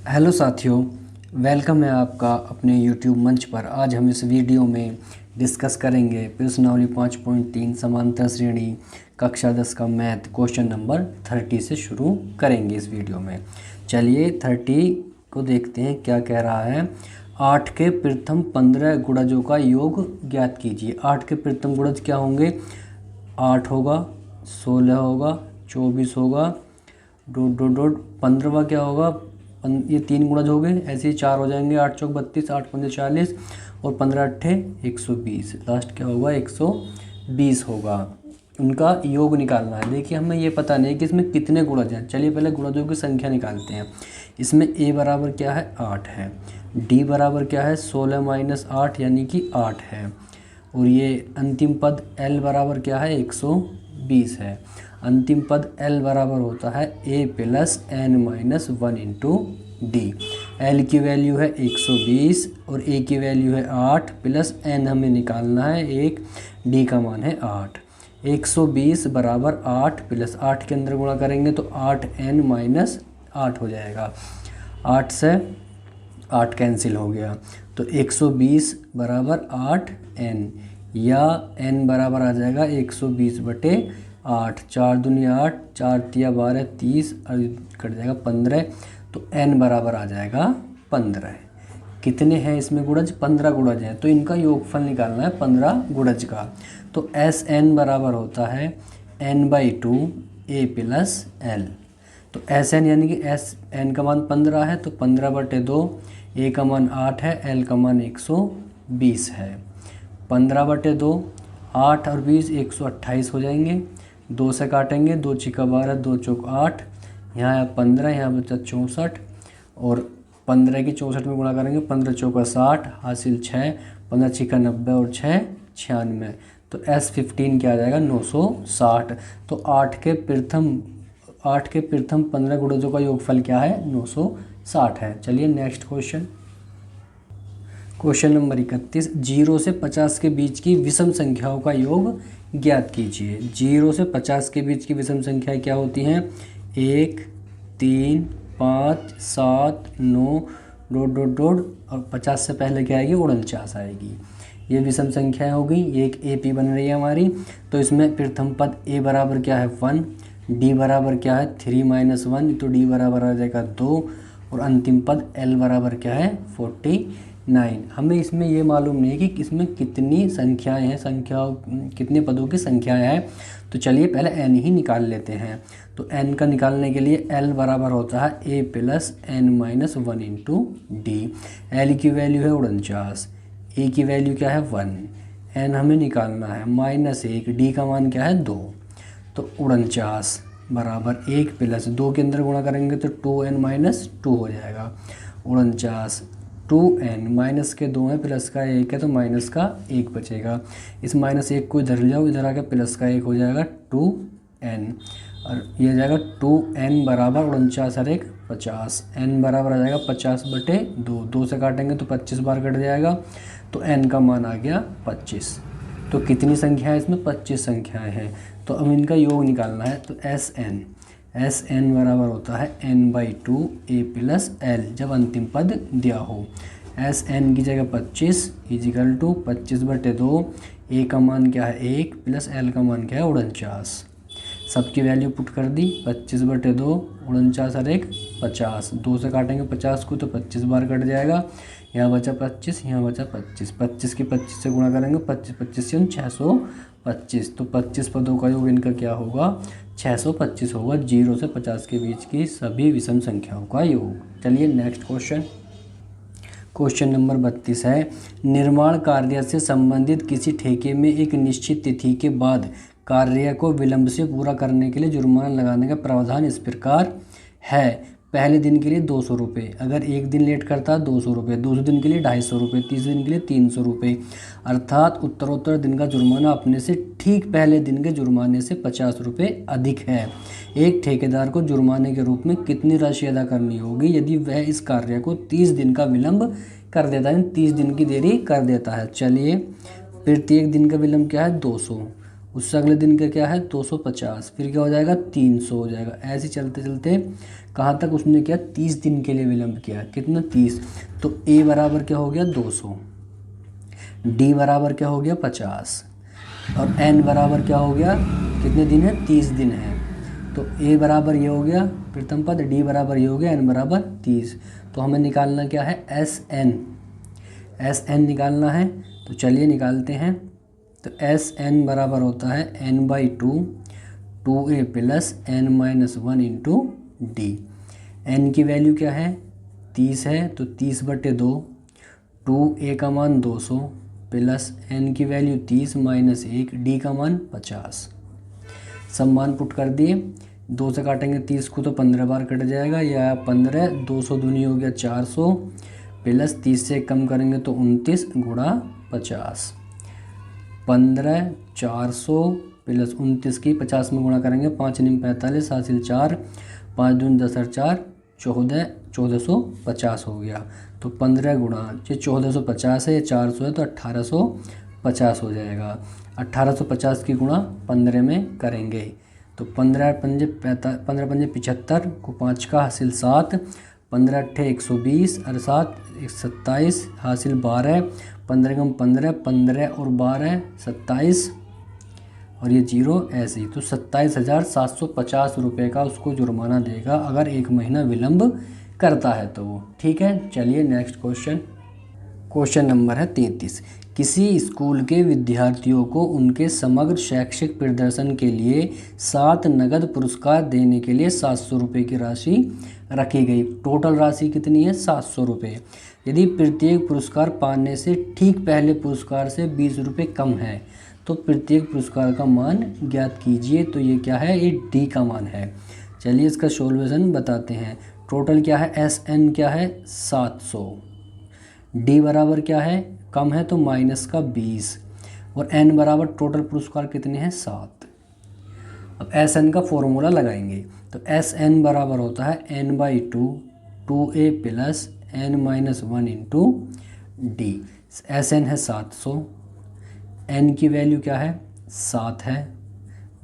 Hello साथियों, welcome है आपका अपने YouTube मंच पर। आज हम इस वीडियो में डिस्कस करेंगे प्रश्नावली 5.3 समांतर श्रेणी कक्षा 10 का मैथ क्वेश्चन नंबर 30 से शुरू करेंगे इस वीडियो में। चलिए 30 को देखते हैं क्या कह रहा है। 8 के प्रथम 15 गुणजों का योग ज्ञात कीजिए। 8 के प्रथम गुणज क्या होंगे? 8 होगा, 16 होगा, 24 होगा, डॉट डॉट डॉट 15वां क्या होगा? ये 3 गुणज हो गए, ऐसे ही 4 हो जाएंगे। 8 चौक 32, 8 पंजे 40 और 15 अट्ठे 120। लास्ट क्या होगा? 120 होगा। उनका योग निकालना है। देखिए हमें ये पता नहीं कि इसमें कितने गुणज हैं। चलिए पहले गुणजों की संख्या निकालते हैं। इसमें a बराबर क्या है? 8 है। d बराबर क्या है? 16 माइनस 8 यानी कि 8 है। और ये अंतिम पद l बराबर क्या है? 120 है। अंतिम पद l बराबर होता है a plus n minus 1 into D. l की वैल्यू है 120 और a की वैल्यू है 8 प्लस n हमें निकालना है 1, d का मान है 8। 120 बराबर 8 प्लस 8 के अंदर गुणा करेंगे तो 8n माइनस 8 हो जाएगा। 8 से 8 कैंसिल हो गया तो 120 बराबर 8n या n बराबर आ जाएगा 120 बटे 8। 4 दूनी 8, 4 तिया 12, 30 और कट जाएगा 15। तो n बराबर आ जाएगा 15। कितने हैं इसमें गुणज? 15 गुणज हैं। तो इनका योगफल निकालना है 15 गुणज का। तो Sn बराबर होता है n/2 a प्लस l। तो Sn यानी कि Sn का मान 15 है तो 15/2, a का मान 8 है, l का मान 120 है। 15/2, 8 और 20 128 हो जाएंगे। 2 से काटेंगे, 2 छिका 12, 2 चौक 8, यहाँ 15, यहाँ बचा 64 और 15 की 64 में गुणा करेंगे। 15 चौका 60, हासिल 6, 15 छिका 90 और 6 96। तो S15 क्या आ जाएगा? 960। तो 8 के प्रथम 15 गुणजों का योगफल क्या है? 960 है। चलिए नेक्स्ट क्वेश्चन। क्वेश्चन नंबर 31, 0 से 50 के बीच की विषम संख्याओं का योग ज्ञात कीजिए। 0 से 50 के बीच की विषम संख्याएं क्या होती हैं? 1, 3, 5, 7, 9 डॉट डॉट डॉट और 50 से पहले क्या आएगी? 49 आएगी। ये विषम संख्याएं हो गई। ये एक AP बन रही है हमारी। तो इसमें प्रथम पद a बराबर क्या है? 1, d बराबर क्या है? 3 माइनस 1, तो d बराबर आ जाएगा 2 और अंतिम पद l बराबर क्या है? 49। हमें इसमें ये मालूम नहीं है कि इसमें कितनी संख्याएं हैं, कितने पदों की संख्याएं हैं। तो चलिए पहले n ही निकाल लेते हैं। तो n का निकालने के लिए l बराबर होता है a plus n minus 1 into D. l की वैल्यू है 49, a की वैल्यू क्या है? 1, n हमें निकालना है -1, d का मान क्या है? 2। तो 49 बराबर 1 प्लस 2 के अंदर गुणा करेंगे तो 2n माइनस 2 हो जाएगा। 49 2n माइनस के 2 है, प्लस का 1 है तो माइनस का 1 बचेगा। इस -1 को इधर ले जाओ, इधर आके प्लस का 1 हो जाएगा 2n और ये जाएगा 2n बराबर 49 और 1 50। n बराबर आ जाएगा 50/2। 2 से काटेंगे तो 25 बार कट जाएगा तो n का मान आ गया 25। तो कितनी संख्या है इसमें? 25 संख्याएं हैं। तो अब इनका योग निकालना है। तो Sn बराबर होता है n/2 a प्लस l जब अंतिम पद दिया हो। Sn की जगह 25 इजिकल टू 25/2, a का मान क्या है? 1 प्लस l का मान क्या है? 49। सबकी वैल्यू पुट कर दी। 25/2, 49 और 1 50। 2 से काटेंगे 50 को तो 25 बार कट जाएगा। यहाँ बचा 25, यहाँ बचा 25। 25 की 25 से गुणा करेंगे, 25 25 से 625। तो 25 पदों का योग इनका क्या होगा? 625 होगा। 0 से 50 के बीच की सभी विषम संख्याओं का योग। चलिए नेक्स्ट क्वेश्चन। क्वेश्चन नंबर 32 है, निर्माण कार्य से संबंधित किसी ठेके में एक निश्चित तिथि के बाद कार्य को विलंब से पूरा करने के लिए जुर्माना लगाने का प्रावधान इस प्रकार है। पहले दिन के लिए 200 रुपये, अगर एक दिन लेट करता है 200 रुपये, दूसरे दिन के लिए 250 रुपये, तीसरे दिन के लिए 300 रुपये, अर्थात उत्तरोत्तर दिन का जुर्माना अपने से ठीक पहले दिन के जुर्माने से 50 रुपये अधिक है। एक ठेकेदार को जुर्माने के रूप में कितनी राशि अदा करनी होगी यदि वह इस कार्य को 30 दिन का विलंब कर देता है, 30 दिन की देरी कर देता है। चलिए प्रत्येक दिन का विलंब क्या है? 200 उससे अगले दिन का क्या है 250, फिर क्या हो जाएगा 300 हो जाएगा। ऐसे चलते चलते कहाँ तक उसने किया 30 दिन के लिए विलंब किया। कितना 30। तो ए बराबर क्या हो गया 200, डी बराबर क्या हो गया 50 और एन बराबर क्या हो गया कितने दिन है 30 दिन है। तो ए बराबर ये हो गया प्रथम पद, डी बराबर ये हो गया, एन बराबर 30। तो हमें निकालना क्या है एस एन निकालना है। तो चलिए निकालते हैं। तो एस एन बराबर होता है n/2 plus n-1 into D. N की वैल्यू क्या है 30 है, तो 30/2, 2a का मान 200 प्लस n की वैल्यू 30 माइनस 1, डी का मान 50। सब मान पुट कर दिए, 2 से काटेंगे 30 को तो 15 बार कट जाएगा, या 15, 200 दूनी हो गया 400 प्लस 30 से कम करेंगे तो 29 गुणा 50। 15 400 प्लस 29 की 50 में गुणा करेंगे, 5 9 45 हासिल 4, 5 दूनी 10 और 4 14, 1450 हो गया। तो 15 गुणा ये 1450 है, ये 400 है तो 1850 हो जाएगा। 1850 की गुणा 15 में करेंगे तो 15 पंजे 75 को 5 का हासिल 7, 15 अट्ठे 120 और 7 27 हासिल 12, 15 कम 15, 15 और 12 27 और ये 0 ऐसे ही। तो 27,750 रुपये का उसको जुर्माना देगा अगर 1 महीना विलंब करता है तो वो। ठीक है, चलिए नेक्स्ट क्वेश्चन नंबर है 33। किसी स्कूल के विद्यार्थियों को उनके समग्र शैक्षिक प्रदर्शन के लिए 7 नगद पुरस्कार देने के लिए 700 रुपये की राशि रखी गई। टोटल राशि कितनी है 700 रुपये। यदि प्रत्येक पुरस्कार पाने से ठीक पहले पुरस्कार से 20 रुपये कम है तो प्रत्येक पुरस्कार का मान ज्ञात कीजिए। तो ये क्या है, ये डी का मान है। चलिए इसका सॉल्यूशन बताते हैं। टोटल क्या है एस एन क्या है 700, डी बराबर क्या है कम है तो माइनस का 20 और एन बराबर टोटल पुरस्कार कितने हैं 7। अब एस एन का फॉर्मूला लगाएंगे तो एस एन बराबर होता है n/2 2a plus n-1 into D. S N है 700, एन की वैल्यू क्या है 7 है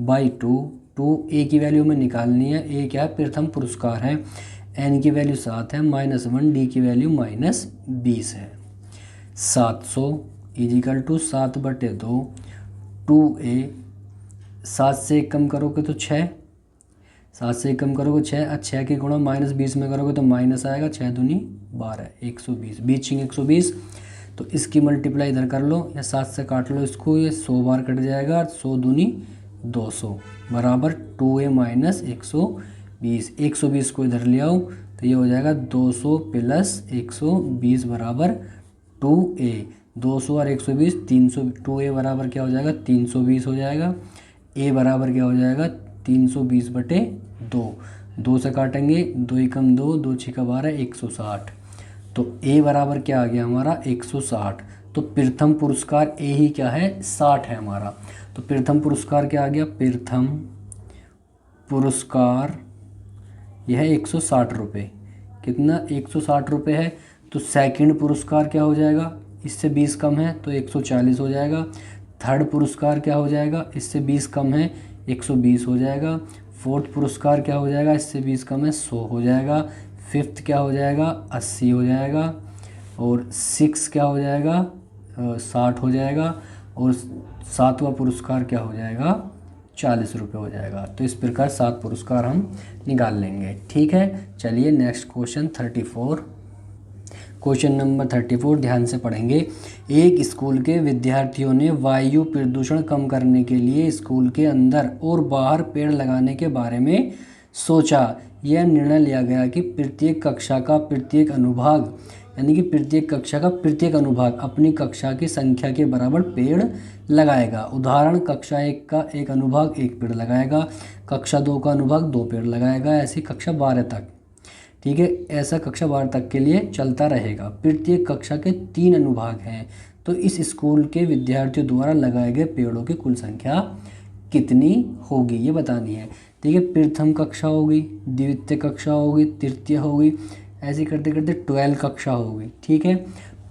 बाई 2 ए की वैल्यू में निकालनी है, ए क्या है प्रथम पुरस्कार है, एन की वैल्यू 7 है -1, डी की वैल्यू -20 है। 700 इजिकल टू 7/2 2a, 7 से कम करोगे तो 6, 7 से कम करोगे 6 और 6 की गुणा -20 में करोगे तो माइनस आएगा, 6 दूनी 12 120, बीचिंग 120। तो इसकी मल्टीप्लाई इधर कर लो या 7 से काट लो इसको, ये 100 बार कट जाएगा, 100 दूनी 200 बराबर 2a माइनस 120। 120 को इधर ले आओ तो ये हो जाएगा 200 प्लस 120 बराबर 2a। 200 और 120 300, 2a बराबर क्या हो जाएगा 320 हो जाएगा, a बराबर क्या हो जाएगा 320/2। 2 से काटेंगे 2 एकम 2, 2 छिका 12 160। तो a बराबर क्या आ गया हमारा 160। तो प्रथम पुरस्कार a ही क्या है 60 है हमारा। तो प्रथम पुरस्कार क्या आ गया, प्रथम पुरस्कार यह है 160 रुपये। कितना 160 रुपये है। तो सेकंड पुरस्कार क्या हो जाएगा, इससे 20 कम है तो 140 हो जाएगा। थर्ड पुरस्कार क्या हो जाएगा, इससे 20 कम है 120 हो जाएगा। फोर्थ पुरस्कार क्या हो जाएगा, इससे 20 कम है 100 हो जाएगा। फिफ्थ क्या हो जाएगा 80 हो जाएगा। और 6 क्या हो जाएगा 60 हो जाएगा। और 7वां पुरस्कार क्या हो जाएगा 40 रुपये हो जाएगा। तो इस प्रकार 7 पुरस्कार हम निकाल लेंगे। ठीक है, चलिए नेक्स्ट क्वेश्चन 34। क्वेश्चन नंबर 34 ध्यान से पढ़ेंगे। एक स्कूल के विद्यार्थियों ने वायु प्रदूषण कम करने के लिए स्कूल के अंदर और बाहर पेड़ लगाने के बारे में सोचा। यह निर्णय लिया गया कि प्रत्येक कक्षा का प्रत्येक अनुभाग, यानी कि प्रत्येक कक्षा का प्रत्येक अनुभाग अपनी कक्षा की संख्या के बराबर पेड़ लगाएगा। उदाहरण कक्षा 1 का एक अनुभाग 1 पेड़ लगाएगा, कक्षा 2 का अनुभाग 2 पेड़ लगाएगा, ऐसी कक्षा 12 तक। ठीक है, ऐसा कक्षा 12 तक के लिए चलता रहेगा। प्रत्येक कक्षा के 3 अनुभाग हैं, तो इस स्कूल के विद्यार्थियों द्वारा लगाए गए पेड़ों की कुल संख्या कितनी होगी ये बतानी है। ठीक है, प्रथम कक्षा होगी, द्वितीय कक्षा होगी, तृतीय होगी, ऐसे करते करते 12 कक्षा होगी। ठीक है,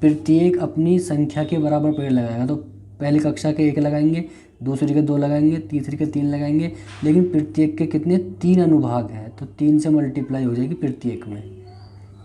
प्रत्येक अपनी संख्या के बराबर पेड़ लगाएगा। तो पहली कक्षा के 1 लगाएंगे, दूसरी के 2 लगाएंगे, तीसरी के 3 लगाएंगे, लेकिन प्रत्येक के कितने 3 अनुभाग हैं, तो 3 से मल्टीप्लाई हो जाएगी प्रत्येक में।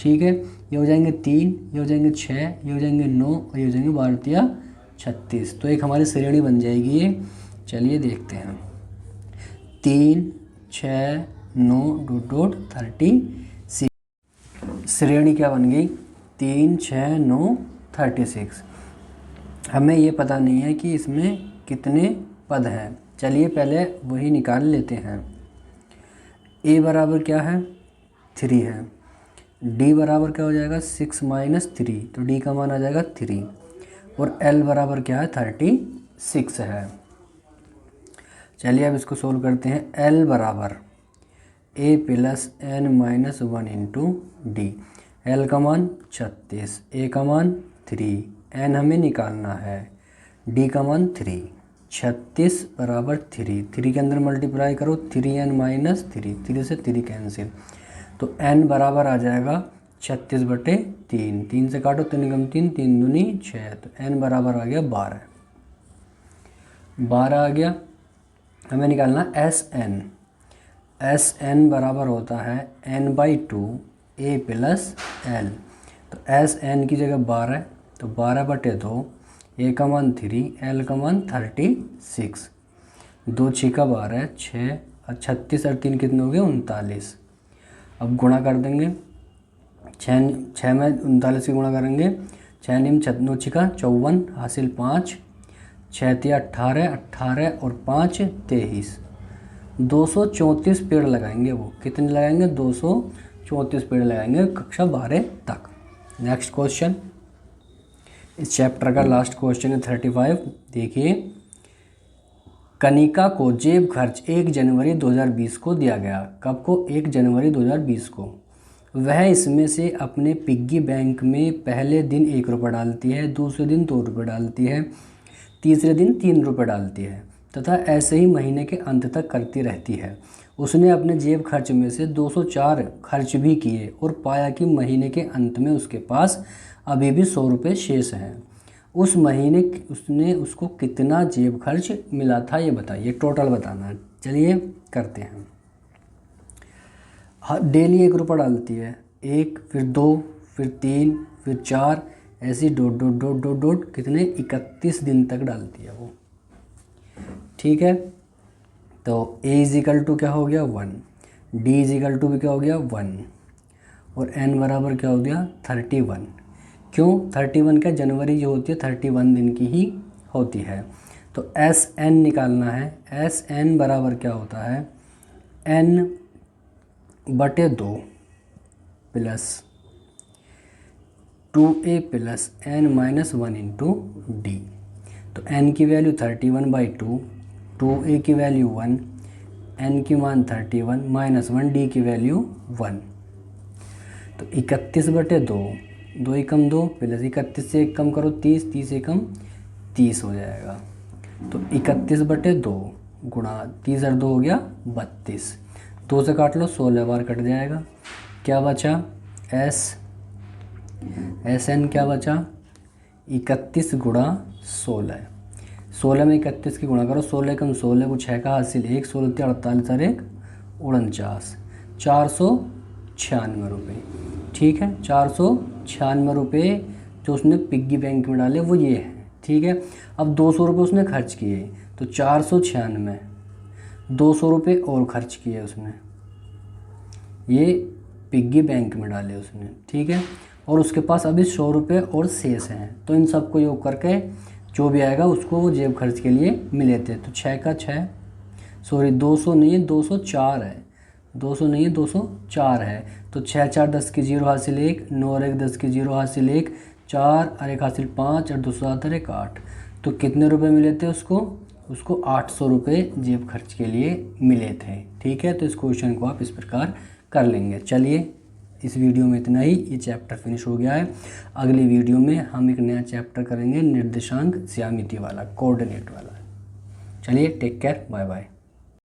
ठीक है, ये हो जाएंगे 3, ये हो जाएंगे 6, ये हो जाएंगे 9 और ये हो जाएंगे 12 36। तो एक हमारी श्रेणी बन जाएगी ये। चलिए देखते हैं, 3 6 9 डॉट डॉट 36। श्रेणी क्या बन गई, 3 6 9 36। हमें ये पता नहीं है कि इसमें कितने पद हैं। चलिए पहले वही निकाल लेते हैं। a बराबर क्या है, 3 है। d बराबर क्या हो जाएगा, 6 माइनस 3, तो d का मान आ जाएगा 3। और l बराबर क्या है, 36 है। चलिए अब इसको सोल्व करते हैं। l बराबर a plus n minus 1 into D. l का मान 36, a का मान 3, n हमें निकालना है, d का मान 3। 36 बराबर 3, 3 के अंदर मल्टीप्लाई करो, 3n माइनस 3, 3 से 3 कैंसिल, तो n बराबर आ जाएगा 36/3। 3 से काटो, 3 कम 3, 3 दूनी 6, तो n बराबर आ गया 12। 12 आ गया। हमें निकालना Sn। Sn बराबर होता है n/2 a प्लस l। तो Sn की जगह 12, तो 12/2, a का मान 3, l का मान 36। 2 6 12, 6 और 36 और 3 कितने हो गए, 39। अब गुणा कर देंगे, 6 में 39 की गुणा करेंगे, 6 निम 9 6 54 हासिल 5, 6 3 18, 18 और 5 23। 234 पेड़ लगाएंगे। वो कितने लगाएंगे, 234 पेड़ लगाएंगे कक्षा 12 तक। नेक्स्ट क्वेश्चन, इस चैप्टर का लास्ट क्वेश्चन है 35। देखिए, कनिका को जेब खर्च 1 जनवरी 2020 को दिया गया। कब को, 1 जनवरी 2020 को। वह इसमें से अपने पिग्गी बैंक में पहले दिन 1 रुपये डालती है, दूसरे दिन 2 रुपये डालती है, तीसरे दिन 3 रुपये डालती है तथा ऐसे ही महीने के अंत तक करती रहती है। उसने अपने जेब खर्च में से 204 खर्च भी किए और पाया कि महीने के अंत में उसके पास अभी भी 100 रुपये शेष हैं। उस महीने उसने उसको कितना जेब खर्च मिला था, ये बताइए, टोटल बताना है। चलिए करते हैं। डेली 1 रुपया डालती है, 1 फिर 2 फिर 3 फिर 4, ऐसी dot dot dot dot dot कितने 31 दिन तक डालती है वो। ठीक है, तो a इजिकल टू क्या हो गया 1, d इजिकल टू भी क्या हो गया 1 और n बराबर क्या हो गया 31। क्यों 31, क्या जनवरी जो होती है 31 दिन की ही होती है। तो Sn निकालना है। Sn बराबर क्या होता है, n/2 plus 2a plus n minus 1 into D. तो n की वैल्यू 31/2, 2a की वैल्यू 1, n की मान 31 माइनस 1, d की वैल्यू 1। तो 31/2, 2 एकम 2 प्लस 31 से 1 कम करो 30, 30 एकम 30 हो जाएगा। तो 31/2 गुणा 30 और 2 हो गया 32, 2 से काट लो 16 बार कट जाएगा। क्या बचा, Sn क्या बचा 31 गुणा 16, 16 में 31 की गुणा करो, 16 कम 16 को 6 का हासिल 1, 16 48 और 1 49, 496 रुपये। ठीक है, 496 रुपये जो उसने पिग्गी बैंक में डाले वो ये है। ठीक है, अब 200 रुपये उसने खर्च किए, तो 496, 200 रुपये और खर्च किए उसने, ये पिग्गी बैंक में डाले उसने। ठीक है, और उसके पास अभी 100 रुपये और शेष हैं, तो इन सबको योग करके जो भी आएगा उसको वो जेब खर्च के लिए मिले थे। तो 6 का 6, सॉरी 200 नहीं है 204 है, 200 नहीं है 204 है। तो 6 4 10 की 0 हासिल 1, 9 और 1 10 की 0 हासिल 1, 4 और 1 हासिल 5 और 2 7 और 1 8। तो कितने रुपए मिले थे उसको, उसको 800 रुपये जेब खर्च के लिए मिले थे। ठीक है, तो इस क्वेश्चन को आप इस प्रकार कर लेंगे। चलिए इस वीडियो में इतना ही, ये चैप्टर फिनिश हो गया है। अगली वीडियो में हम एक नया चैप्टर करेंगे, निर्देशांक ज्यामिति वाला, कोऑर्डिनेट वाला। चलिए टेक केयर, बाय बाय।